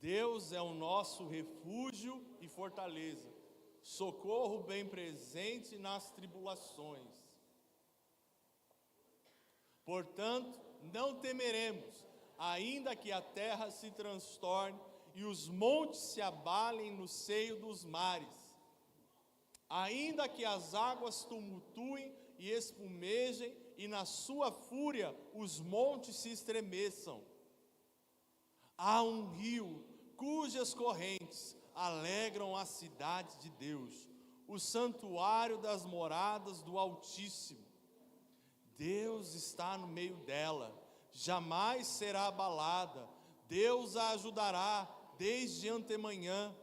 Deus é o nosso refúgio e fortaleza, socorro bem presente nas tribulações. Portanto, não temeremos, ainda que a terra se transtorne e os montes se abalem no seio dos mares, ainda que as águas tumultuem e espumejem e na sua fúria os montes se estremeçam. Há um rio cujas correntes alegram a cidade de Deus, o santuário das moradas do Altíssimo. Deus está no meio dela, jamais será abalada. Deus a ajudará desde antemanhã.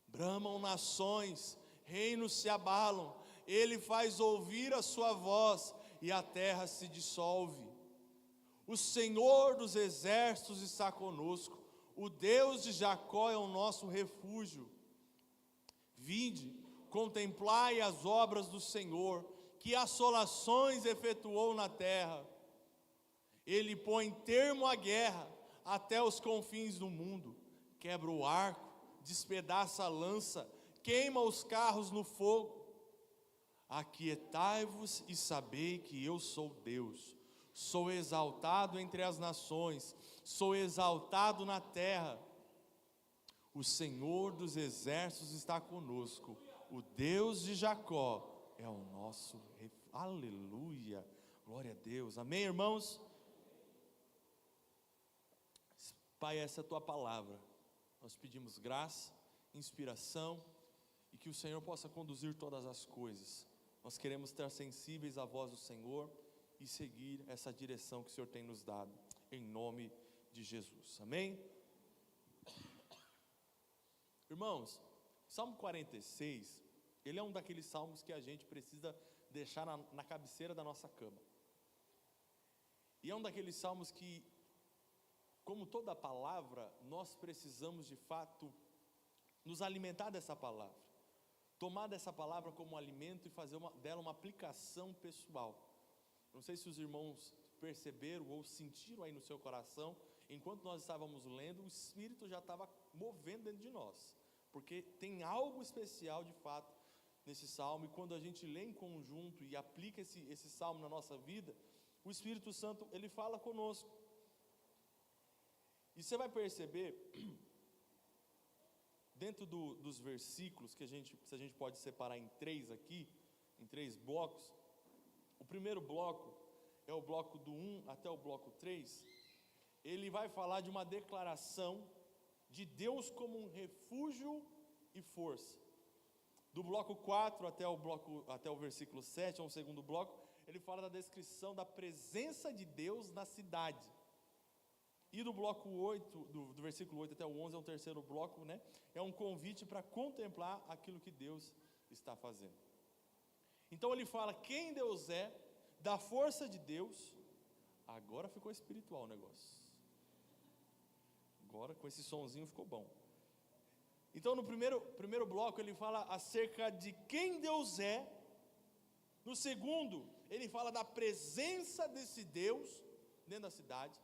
Bramam nações, reinos se abalam, Ele faz ouvir a sua voz e a terra se dissolve. O Senhor dos exércitos está conosco, o Deus de Jacó é o nosso refúgio. Vinde, contemplai as obras do Senhor, que assolações efetuou na terra. Ele põe termo à guerra até os confins do mundo, quebra o arco, despedaça a lança, queima os carros no fogo. Aquietai-vos e sabei que eu sou Deus, sou exaltado entre as nações, sou exaltado na terra. O Senhor dos exércitos está conosco, o Deus de Jacó é o nosso refúgio. Aleluia, glória a Deus, amém, irmãos? Pai, essa é a tua palavra, nós pedimos graça, inspiração, e que o Senhor possa conduzir todas as coisas. Nós queremos estar sensíveis à voz do Senhor e seguir essa direção que o Senhor tem nos dado, em nome de Jesus, amém? Irmãos, Salmo 46, ele é um daqueles salmos que a gente precisa deixar na cabeceira da nossa cama. E é um daqueles salmos que, como toda palavra, nós precisamos de fato nos alimentar dessa palavra, tomar dessa palavra como alimento e fazer dela uma aplicação pessoal. Não sei se os irmãos perceberam ou sentiram aí no seu coração, enquanto nós estávamos lendo, o Espírito já estava movendo dentro de nós, porque tem algo especial de fato nesse salmo, e quando a gente lê em conjunto e aplica esse salmo na nossa vida, o Espírito Santo, ele fala conosco. E você vai perceber, dentro dos versículos, que se a gente pode separar em três aqui, em três blocos, o primeiro bloco é o bloco do 1 até o bloco 3, ele vai falar de uma declaração de Deus como um refúgio e força. Do bloco 4 até o versículo 7, é um segundo bloco, ele fala da descrição da presença de Deus na cidade. E do bloco 8, do versículo 8 até o 11, é o terceiro bloco, né? É um convite para contemplar aquilo que Deus está fazendo. Então ele fala quem Deus é, da força de Deus. Agora ficou espiritual o negócio. Agora com esse sonzinho ficou bom. Então no primeiro bloco ele fala acerca de quem Deus é. No segundo, ele fala da presença desse Deus dentro da cidade.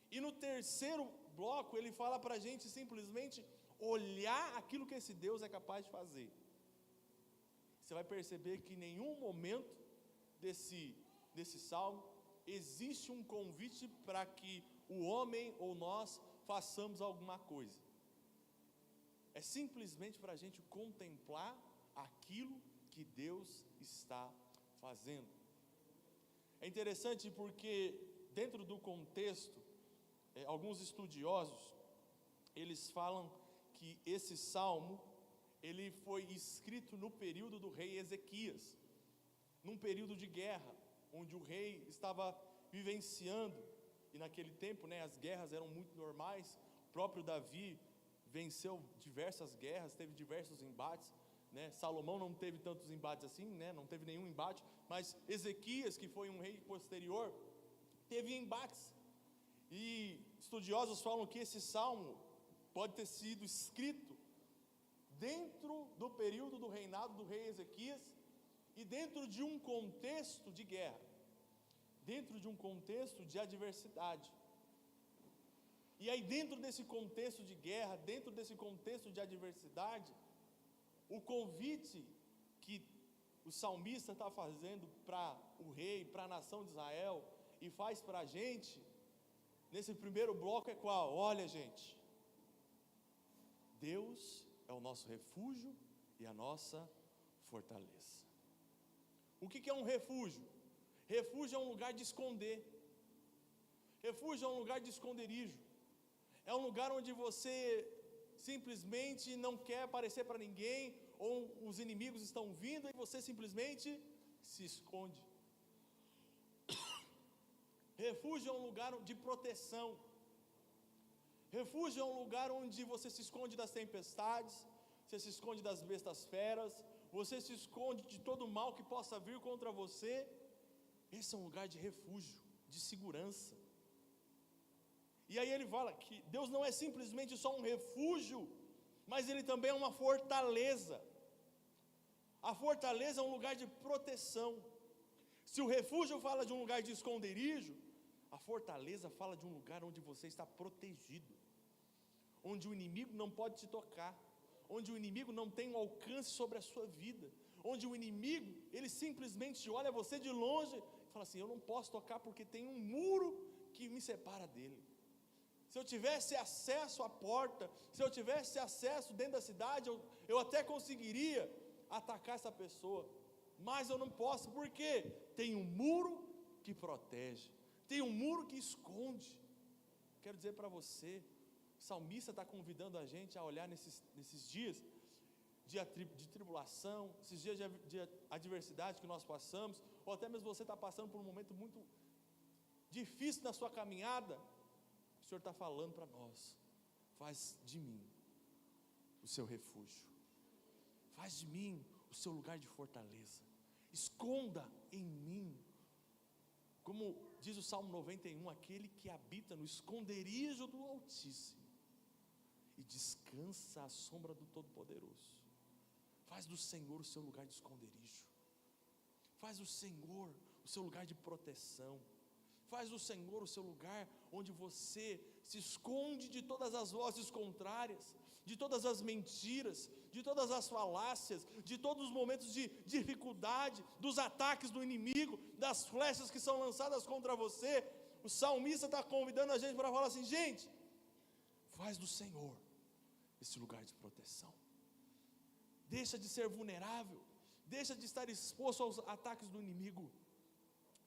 E no terceiro bloco ele fala para a gente simplesmente olhar aquilo que esse Deus é capaz de fazer. Você vai perceber que em nenhum momento desse salmo existe um convite para que o homem ou nós façamos alguma coisa. É simplesmente para a gente contemplar aquilo que Deus está fazendo. É interessante porque dentro do contexto, alguns estudiosos, eles falam que esse salmo, ele foi escrito no período do rei Ezequias, num período de guerra, onde o rei estava vivenciando, e naquele tempo, né, as guerras eram muito normais. O próprio Davi venceu diversas guerras, teve diversos embates, né? Salomão não teve tantos embates assim, né? Não teve nenhum embate, mas Ezequias, que foi um rei posterior, teve embates. E estudiosos falam que esse salmo pode ter sido escrito dentro do período do reinado do rei Ezequias e dentro de um contexto de guerra, dentro de um contexto de adversidade. E aí, dentro desse contexto de guerra, dentro desse contexto de adversidade, o convite que o salmista está fazendo para o rei, para a nação de Israel, e faz para a gente, nesse primeiro bloco é qual? Olha, gente, Deus é o nosso refúgio e a nossa fortaleza. O que é um refúgio? Refúgio é um lugar de esconder. Refúgio é um lugar de esconderijo. É um lugar onde você simplesmente não quer aparecer para ninguém, ou os inimigos estão vindo e você simplesmente se esconde. Refúgio é um lugar de proteção. Refúgio é um lugar onde você se esconde das tempestades, você se esconde das bestas feras, você se esconde de todo o mal que possa vir contra você. Esse é um lugar de refúgio, de segurança. E aí ele fala que Deus não é simplesmente só um refúgio, mas Ele também é uma fortaleza. A fortaleza é um lugar de proteção. Se o refúgio fala de um lugar de esconderijo, a fortaleza fala de um lugar onde você está protegido, onde o inimigo não pode te tocar, onde o inimigo não tem um alcance sobre a sua vida, onde o inimigo, ele simplesmente olha você de longe e fala assim: eu não posso tocar porque tem um muro que me separa dele. Se eu tivesse acesso à porta, se eu tivesse acesso dentro da cidade, eu até conseguiria atacar essa pessoa, mas eu não posso, porque tem um muro que protege, tem um muro que esconde. Quero dizer para você, o salmista está convidando a gente a olhar nesses dias de tribulação, esses dias de adversidade que nós passamos, ou até mesmo você está passando por um momento muito difícil na sua caminhada. O Senhor está falando para nós: faz de mim o seu refúgio, faz de mim o seu lugar de fortaleza, esconda em mim, como diz o Salmo 91, aquele que habita no esconderijo do Altíssimo e descansa à sombra do Todo-Poderoso. Faz do Senhor o seu lugar de esconderijo, faz do Senhor o seu lugar de proteção, faz do Senhor o seu lugar onde você se esconde de todas as vozes contrárias, de todas as mentiras, de todas as falácias, de todos os momentos de dificuldade, dos ataques do inimigo, das flechas que são lançadas contra você. O salmista está convidando a gente para falar assim: gente, faz do Senhor esse lugar de proteção, deixa de ser vulnerável, deixa de estar exposto aos ataques do inimigo,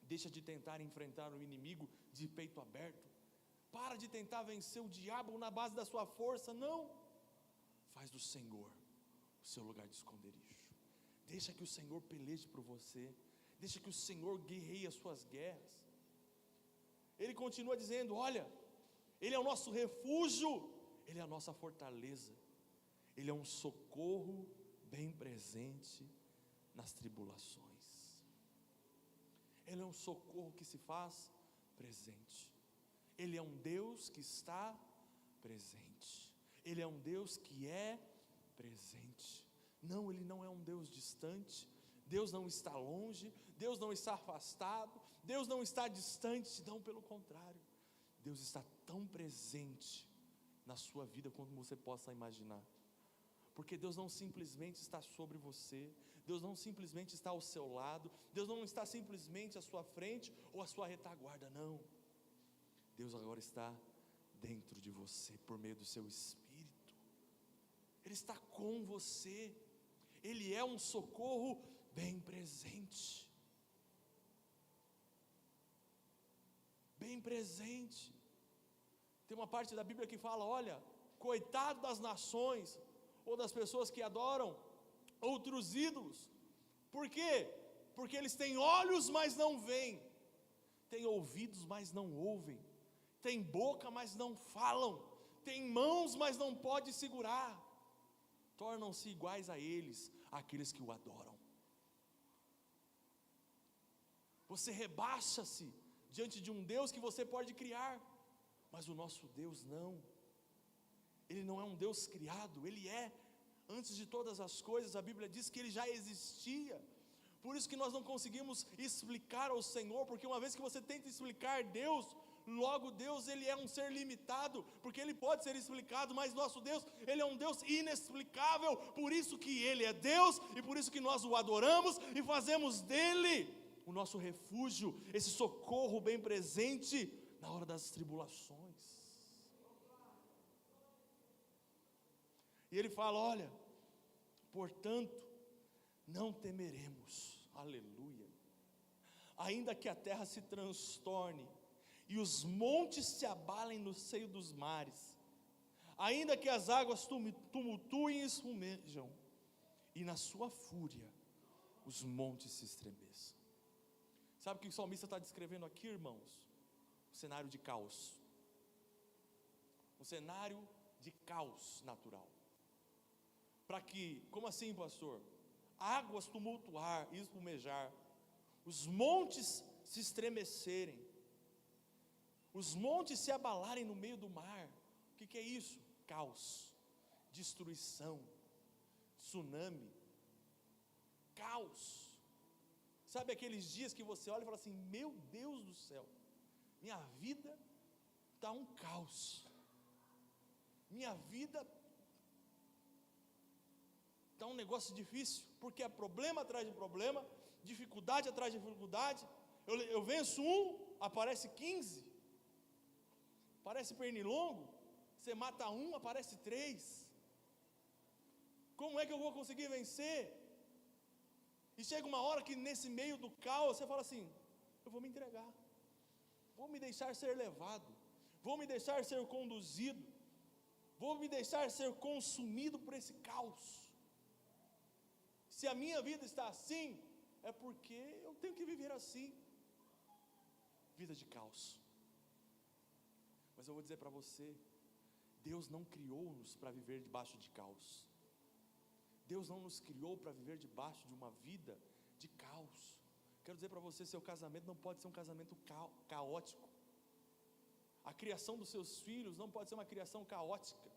deixa de tentar enfrentar o inimigo de peito aberto, para de tentar vencer o diabo na base da sua força. Não, faz do Senhor o seu lugar de esconderijo, deixa que o Senhor peleje por você, deixa que o Senhor guerreie as suas guerras. Ele continua dizendo: olha, Ele é o nosso refúgio, Ele é a nossa fortaleza, Ele é um socorro bem presente nas tribulações. Ele é um socorro que se faz presente. Ele é um Deus que está presente. Ele é um Deus que é presente. Não, Ele não é um Deus distante. Deus não está longe. Deus não está afastado. Deus não está distante. Não, pelo contrário. Deus está tão presente na sua vida quanto você possa imaginar. Porque Deus não simplesmente está sobre você, Deus não simplesmente está ao seu lado, Deus não está simplesmente à sua frente ou à sua retaguarda, não. Deus agora está dentro de você por meio do seu Espírito. Ele está com você, Ele é um socorro bem presente. Bem presente. Tem uma parte da Bíblia que fala: olha, coitado das nações, ou das pessoas que adoram outros ídolos. Por quê? Porque eles têm olhos, mas não veem, têm ouvidos, mas não ouvem, têm boca, mas não falam, têm mãos, mas não podem segurar, tornam-se iguais a eles, aqueles que o adoram. Você rebaixa-se diante de um Deus que você pode criar, mas o nosso Deus não. Ele não é um Deus criado, Ele é, antes de todas as coisas, a Bíblia diz que Ele já existia. Por isso que nós não conseguimos explicar ao Senhor, porque uma vez que você tenta explicar Deus, Logo Deus, Ele é um ser limitado, porque Ele pode ser explicado, mas nosso Deus, Ele é um Deus inexplicável, por isso que Ele é Deus, e por isso que nós o adoramos, e fazemos dEle o nosso refúgio, esse socorro bem presente, na hora das tribulações. E Ele fala, olha, portanto, não temeremos, aleluia, ainda que a terra se transtorne, e os montes se abalem no seio dos mares, ainda que as águas tumultuem e espumejam, e na sua fúria, os montes se estremeçam. Sabe o que o salmista está descrevendo aqui, irmãos? Um cenário de caos, um cenário de caos natural, para que, como assim, pastor? Águas tumultuar e espumejar, os montes se estremecerem, os montes se abalarem no meio do mar. O que é isso? Caos, destruição, tsunami, caos. Sabe aqueles dias que você olha e fala assim, meu Deus do céu, minha vida está um caos, minha vida está um negócio difícil, porque é problema atrás de problema, dificuldade atrás de dificuldade, eu venço aparece 15, parece pernilongo, você mata aparece 3, como é que eu vou conseguir vencer? E chega uma hora que nesse meio do caos, você fala assim, eu vou me entregar, vou me deixar ser levado, vou me deixar ser conduzido, vou me deixar ser consumido por esse caos. Se a minha vida está assim, é porque eu tenho que viver assim, vida de caos. Mas eu vou dizer para você, Deus não criou-nos para viver debaixo de caos, Deus não nos criou para viver debaixo de uma vida de caos. Quero dizer para você, seu casamento não pode ser um casamento caótico, a criação dos seus filhos não pode ser uma criação caótica,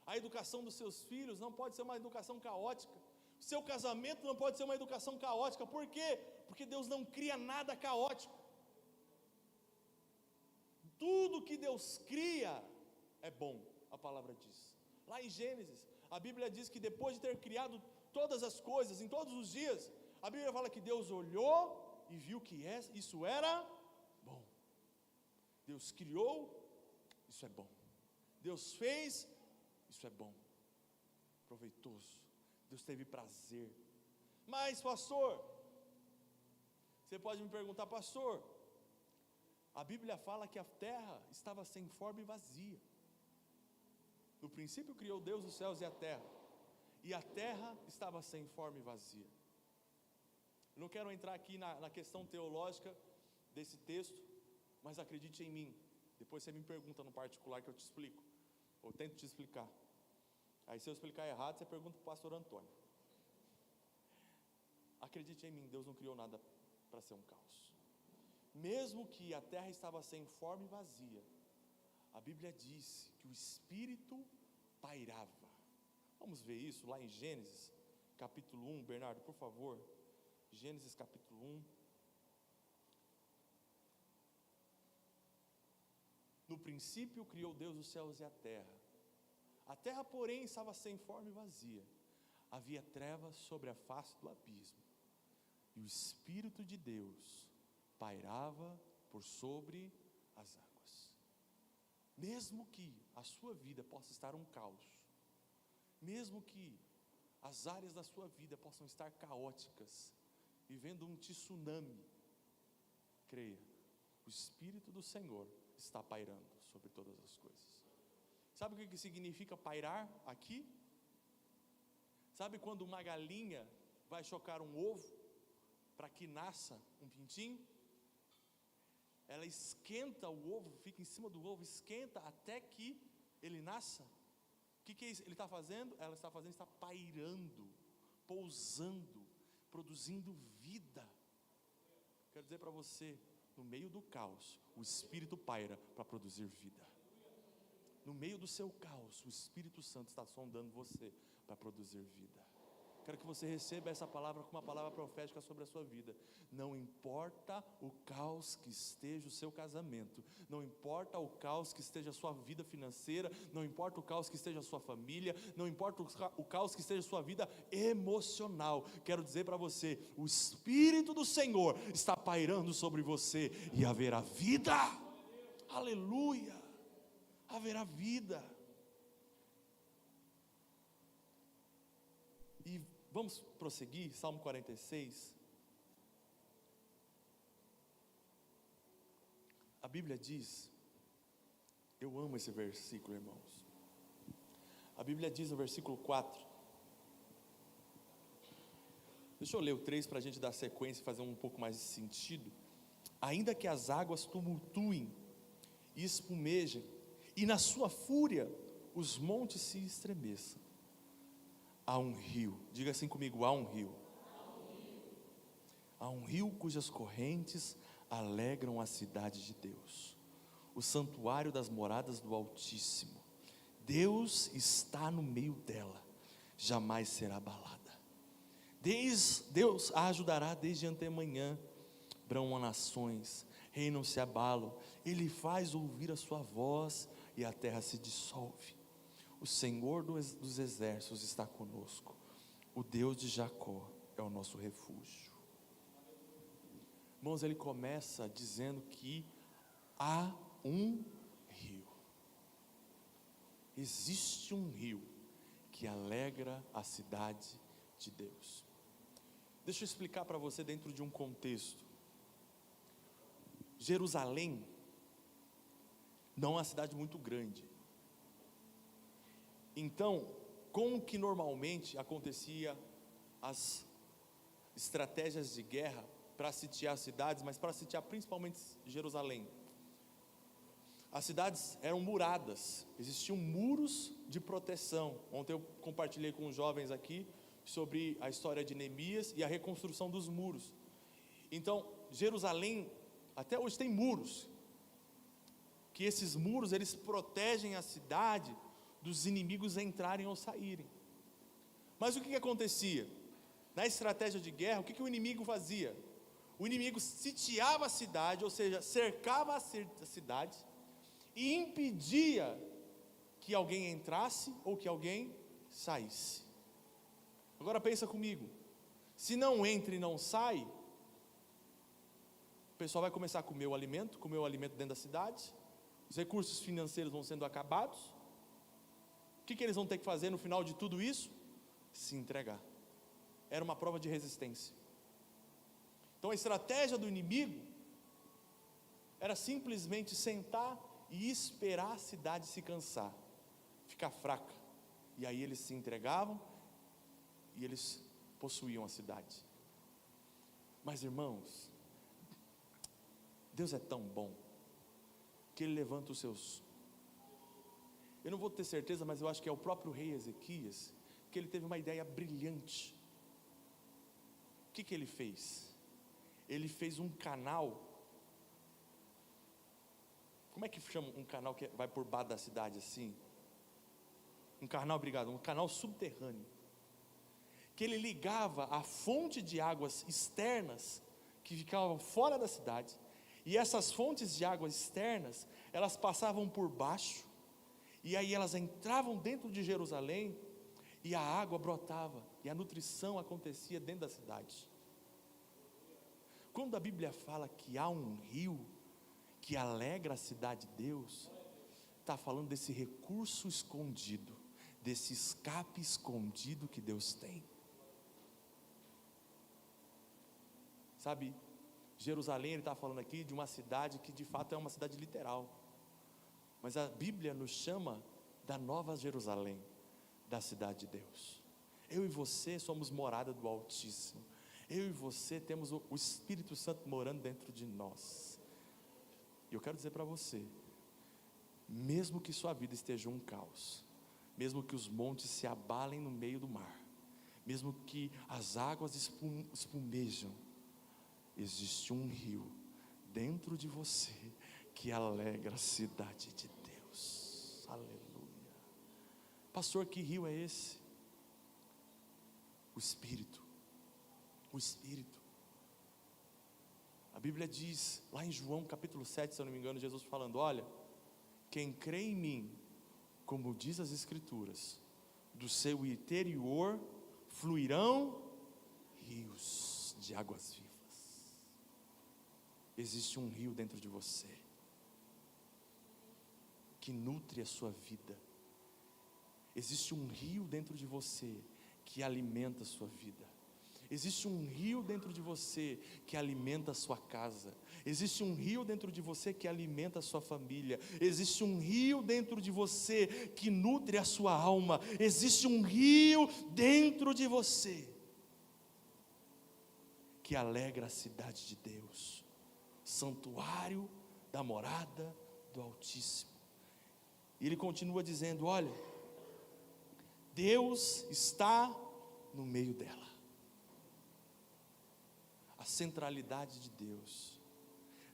a educação dos seus filhos não pode ser uma educação caótica, seu casamento não pode ser uma educação caótica. Por quê? Porque Deus não cria nada caótico. Tudo que Deus cria é bom, a palavra diz. Lá em Gênesis, a Bíblia diz que depois de ter criado todas as coisas, em todos os dias, a Bíblia fala que Deus olhou e viu que isso era bom. Deus criou, isso é bom. Deus fez, isso é bom, proveitoso. Deus teve prazer. Mas pastor, você pode me perguntar, pastor, a Bíblia fala que a terra estava sem forma e vazia. No princípio criou Deus os céus e a terra, e a terra estava sem forma e vazia. Eu não quero entrar aqui na questão teológica desse texto, mas acredite em mim, depois você me pergunta no particular que eu te explico, ou tento te explicar. Aí se eu explicar errado, você pergunta para o pastor Antônio. Acredite em mim, Deus não criou nada para ser um caos. Mesmo que a terra estava sem forma e vazia, a Bíblia diz que o Espírito pairava. Vamos ver isso lá em Gênesis, capítulo 1, Bernardo, por favor. Gênesis capítulo 1. No princípio criou Deus os céus e a terra. A terra, porém, estava sem forma e vazia. Havia trevas sobre a face do abismo. E o Espírito de Deus pairava por sobre as águas. Mesmo que a sua vida possa estar um caos, mesmo que as áreas da sua vida possam estar caóticas, vivendo um tsunami, creia, o Espírito do Senhor está pairando sobre todas as coisas. Sabe o que significa pairar aqui? Sabe quando uma galinha vai chocar um ovo para que nasça um pintinho? Ela esquenta o ovo, fica em cima do ovo, esquenta até que ele nasça. O que é isso? Ele está fazendo? Ela está fazendo, está pairando, pousando, produzindo vida. Quero dizer para você, no meio do caos, o Espírito paira para produzir vida. No meio do seu caos, o Espírito Santo está sondando você para produzir vida. Quero que você receba essa palavra como uma palavra profética sobre a sua vida. Não importa o caos que esteja o seu casamento, não importa o caos que esteja a sua vida financeira, não importa o caos que esteja a sua família, não importa o caos que esteja a sua vida emocional. Quero dizer para você, o Espírito do Senhor está pairando sobre você e haverá vida. Aleluia! Haverá vida. E vamos prosseguir, Salmo 46. A Bíblia diz, eu amo esse versículo, irmãos. A Bíblia diz no versículo 4. Deixa eu ler o 3 para a gente dar sequência e fazer um pouco mais de sentido. Ainda que as águas tumultuem e espumejem, e na sua fúria os montes se estremeçam, há um rio, diga assim comigo, há um rio. Há um rio cujas correntes alegram a cidade de Deus, o santuário das moradas do Altíssimo. Deus está no meio dela, jamais será abalada. Deus a ajudará desde antemanhã. Bramam nações, reinos se abalam, Ele faz ouvir a sua voz e a terra se dissolve. O Senhor dos exércitos está conosco, o Deus de Jacó é o nosso refúgio. Irmãos, ele começa dizendo que há um rio. Existe um rio que alegra a cidade de Deus. Deixa eu explicar para você dentro de um contexto. Jerusalém não é uma cidade muito grande. Então, como que normalmente acontecia as estratégias de guerra para sitiar cidades, mas para sitiar principalmente Jerusalém? As cidades eram muradas, existiam muros de proteção. Ontem eu compartilhei com os jovens aqui sobre a história de Neemias e a reconstrução dos muros. Então, Jerusalém até hoje tem muros, que esses muros eles protegem a cidade dos inimigos entrarem ou saírem. Mas o que acontecia? Na estratégia de guerra, o que o inimigo fazia? O inimigo sitiava a cidade, ou seja, cercava a cidade e impedia que alguém entrasse ou que alguém saísse. Agora pensa comigo, se não entra e não sai, o pessoal vai começar a comer o alimento dentro da cidade, os recursos financeiros vão sendo acabados. O que eles vão ter que fazer no final de tudo isso? Se entregar. Era uma prova de resistência. Então a estratégia do inimigo era simplesmente sentar e esperar a cidade se cansar, ficar fraca, e aí eles se entregavam e eles possuíam a cidade. Mas irmãos, Deus é tão bom que Ele levanta os seus. Eu não vou ter certeza, mas eu acho que é o próprio rei Ezequias, que ele teve uma ideia brilhante. O que ele fez? Ele fez um canal. Como é que chama um canal que vai por baixo da cidade assim? Um canal subterrâneo, que ele ligava a fonte de águas externas, que ficavam fora da cidade, e essas fontes de águas externas, elas passavam por baixo, e aí elas entravam dentro de Jerusalém, e a água brotava, e a nutrição acontecia dentro da cidade. Quando a Bíblia fala que há um rio, que alegra a cidade de Deus, está falando desse recurso escondido, desse escape escondido que Deus tem. Sabe, Jerusalém, ele está falando aqui de uma cidade que de fato é uma cidade literal, mas a Bíblia nos chama da Nova Jerusalém, da cidade de Deus. Eu e você somos morada do Altíssimo, eu e você temos o Espírito Santo morando dentro de nós, e eu quero dizer para você, mesmo que sua vida esteja um caos, mesmo que os montes se abalem no meio do mar, mesmo que as águas espumejam, existe um rio dentro de você que alegra a cidade de Deus. Aleluia. Pastor, que rio é esse? O Espírito. O Espírito. A Bíblia diz, lá em João capítulo 7, se eu não me engano, Jesus falando: olha, quem crê em mim, como diz as Escrituras, do seu interior fluirão rios de águas vivas. Existe um rio dentro de você, que nutre a sua vida. Existe um rio dentro de você, que alimenta a sua vida. Existe um rio dentro de você, que alimenta a sua casa. Existe um rio dentro de você, que alimenta a sua família. Existe um rio dentro de você, que nutre a sua alma. Existe um rio dentro de você, que alegra a cidade de Deus, santuário da morada do Altíssimo. E ele continua dizendo: olha, Deus está no meio dela. A centralidade de Deus.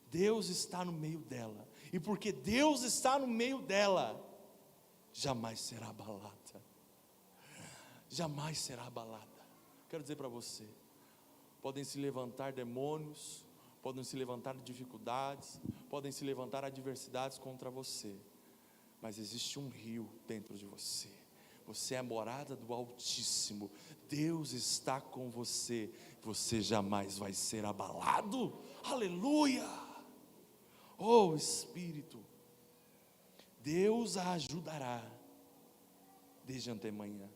Deus está no meio dela. E porque Deus está no meio dela, jamais será abalada. Jamais será abalada. Quero dizer para você, podem se levantar demônios, podem se levantar dificuldades, podem se levantar adversidades contra você, mas existe um rio dentro de você. Você é a morada do Altíssimo. Deus está com você. Você jamais vai ser abalado. Aleluia! Oh Espírito, Deus a ajudará desde antemanhã.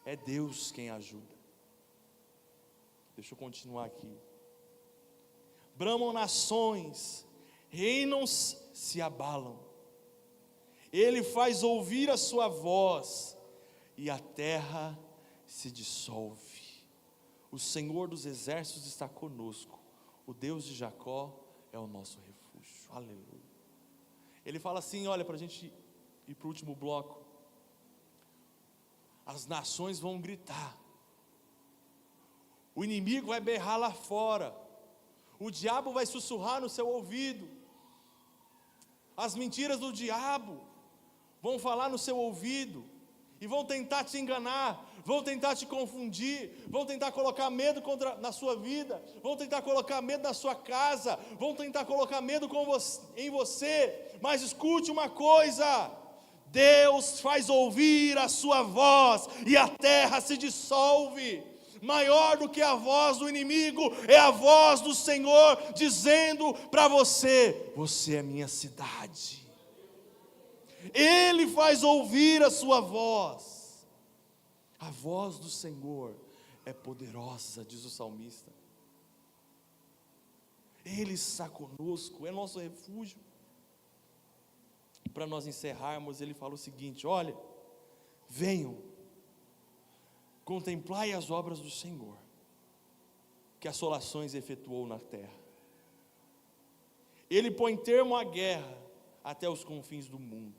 É Deus quem ajuda. Deixa eu continuar aqui. Bramam nações, reinos se abalam. Ele faz ouvir a sua voz, e a terra se dissolve. O Senhor dos exércitos está conosco. O Deus de Jacó é o nosso refúgio. Aleluia. Ele fala assim, olha, para a gente ir para o último bloco. As nações vão gritar. O inimigo vai berrar lá fora. O diabo vai sussurrar no seu ouvido. As mentiras do diabo vão falar no seu ouvido, e vão tentar te enganar, vão tentar te confundir, vão tentar colocar medo na sua vida, vão tentar colocar medo na sua casa, vão tentar colocar medo em você, mas escute uma coisa: Deus faz ouvir a sua voz, e a terra se dissolve. Maior do que a voz do inimigo é a voz do Senhor dizendo para você: você é minha cidade. Ele faz ouvir a sua voz. A voz do Senhor é poderosa, diz o salmista. Ele está conosco, é nosso refúgio. Para nós encerrarmos, ele fala o seguinte: olha, venham, contemplai as obras do Senhor, que assolações efetuou na terra. Ele põe termo à guerra até os confins do mundo.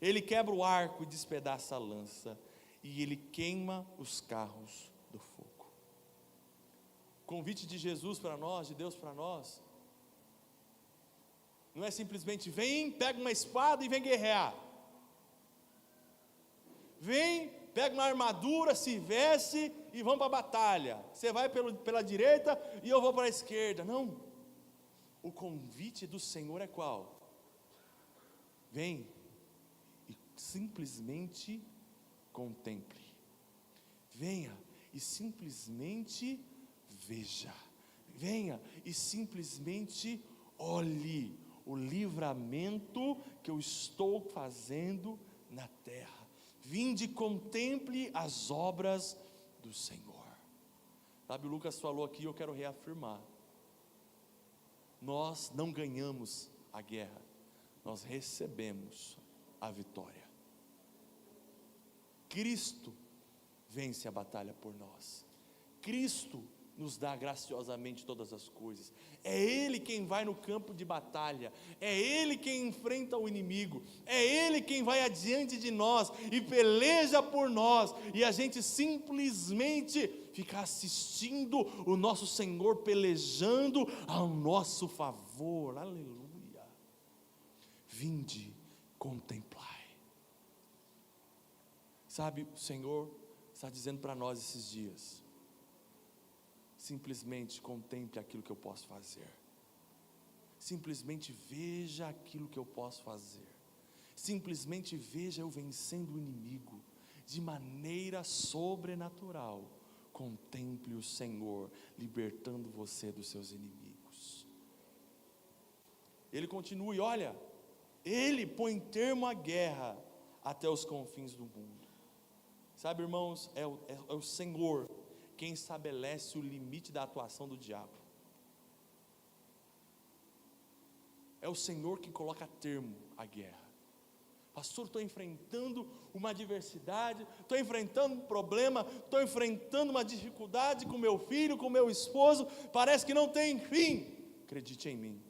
Ele quebra o arco e despedaça a lança, e ele queima os carros do fogo. O convite de Jesus para nós, de Deus para nós, não é simplesmente vem, pega uma espada e vem guerrear. Vem, pega uma armadura, se veste e vamos para a batalha. Você vai pela direita e eu vou para a esquerda. Não. O convite do Senhor é qual? Vem e simplesmente contemple. Venha e simplesmente veja. Venha e simplesmente olhe o livramento que eu estou fazendo na terra. Vinde e contemple as obras do Senhor. Sabe, o Lucas falou aqui, eu quero reafirmar. Nós não ganhamos a guerra, nós recebemos a vitória. Cristo vence a batalha por nós. Cristo nos dá graciosamente todas as coisas. É Ele quem vai no campo de batalha, é Ele quem enfrenta o inimigo, é Ele quem vai adiante de nós e peleja por nós, e a gente simplesmente fica assistindo o nosso Senhor pelejando ao nosso favor. Aleluia. Vinde, contemplai. Sabe, o Senhor, está dizendo para nós esses dias: simplesmente contemple aquilo que eu posso fazer, simplesmente veja aquilo que eu posso fazer, simplesmente veja eu vencendo o inimigo de maneira sobrenatural. Contemple o Senhor libertando você dos seus inimigos. Ele continua e olha, Ele põe termo à guerra até os confins do mundo. Sabe, irmãos, é o Senhor quem estabelece o limite da atuação do diabo. É o Senhor que coloca termo à guerra. Pastor, estou enfrentando uma adversidade, estou enfrentando um problema, estou enfrentando uma dificuldade com meu filho, com meu esposo, parece que não tem fim. Acredite em mim,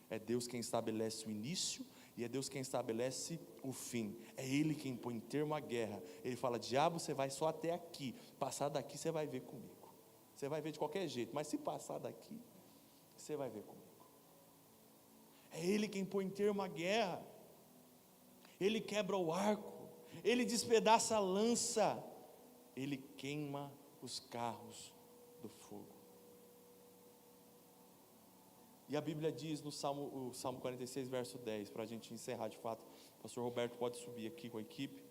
é Deus quem estabelece o início e é Deus quem estabelece o fim. É Ele quem põe termo à guerra. Ele fala: diabo, você vai só até aqui, passar daqui você vai ver comigo. Você vai ver de qualquer jeito, mas se passar daqui, você vai ver comigo. É Ele quem põe termo à guerra. Ele quebra o arco, Ele despedaça a lança, Ele queima os carros do fogo. E a Bíblia diz no Salmo 46, verso 10, para a gente encerrar de fato. O pastor Roberto pode subir aqui com a equipe.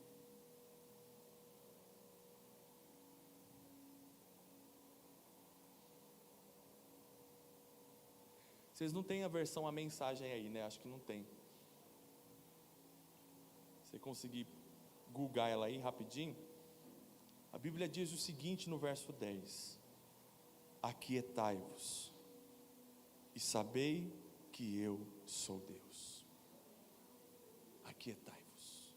Vocês não têm a versão, a mensagem aí, né? Acho que não tem. Você conseguir googar ela aí rapidinho, a Bíblia diz o seguinte no verso 10: aquietai-vos e sabei que eu sou Deus. Aquietai-vos.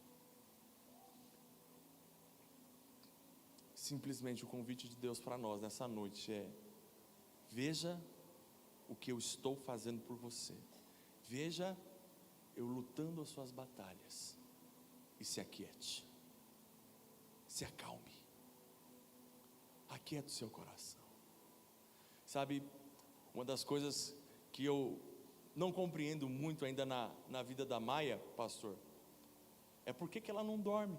Simplesmente o convite de Deus para nós nessa noite é: veja o que eu estou fazendo por você, veja eu lutando as suas batalhas. E se aquiete, se acalme, aquieta o seu coração. Sabe, uma das coisas que eu não compreendo muito ainda na vida da Maia, pastor, é por que ela não dorme.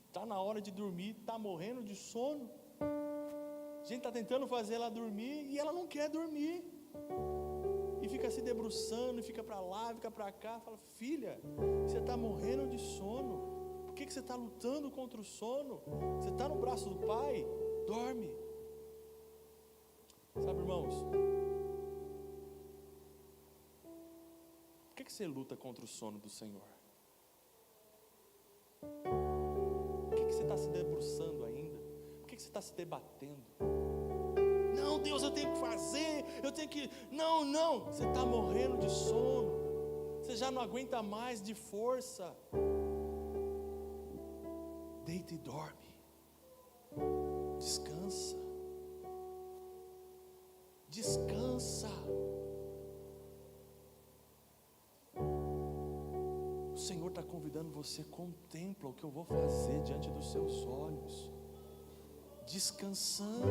Está na hora de dormir, está morrendo de sono, a gente está tentando fazer ela dormir e ela não quer dormir. E fica se debruçando, e fica para lá, fica para cá. Fala: filha, você está morrendo de sono. Por que você está lutando contra o sono? Você está no braço do Pai? Dorme. Sabe, irmãos, por que você luta contra o sono do Senhor? Por que você está se debruçando ainda? Por que você está se debatendo? Não, Deus, eu tenho que fazer, eu tenho que... Não, você está morrendo de sono, você já não aguenta mais de força. Deita e dorme, descansa, o Senhor está convidando você: contempla o que eu vou fazer diante dos seus olhos, descansando,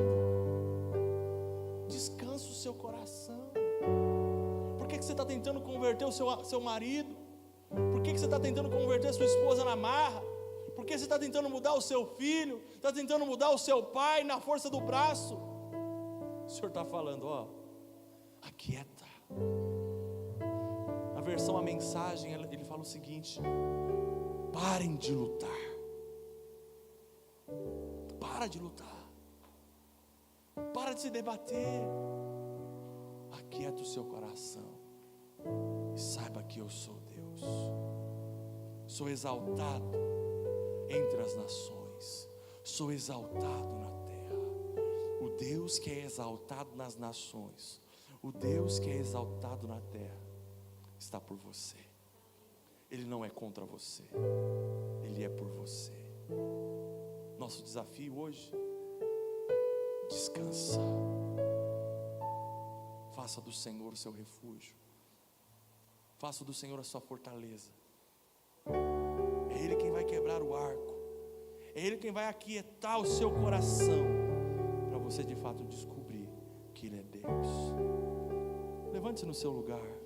descansa o seu coração. Por que você está tentando converter o seu marido? Por que você está tentando converter a sua esposa na marra? Por que você está tentando mudar o seu filho? Está tentando mudar o seu pai na força do braço? O Senhor está falando: ó, aquieta. Na versão a mensagem, ele fala o seguinte: parem de lutar. Para de lutar. Para de se debater. Aquieta o seu coração e saiba que eu sou Deus. Sou exaltado entre as nações, sou exaltado na terra. O Deus que é exaltado nas nações, o Deus que é exaltado na terra, está por você. Ele não é contra você, Ele é por você. Nosso desafio hoje: descansa, faça do Senhor o seu refúgio, faça do Senhor a sua fortaleza. É Ele quem vai quebrar o arco, é Ele quem vai aquietar o seu coração, para você de fato descobrir que Ele é Deus. Levante-se no seu lugar.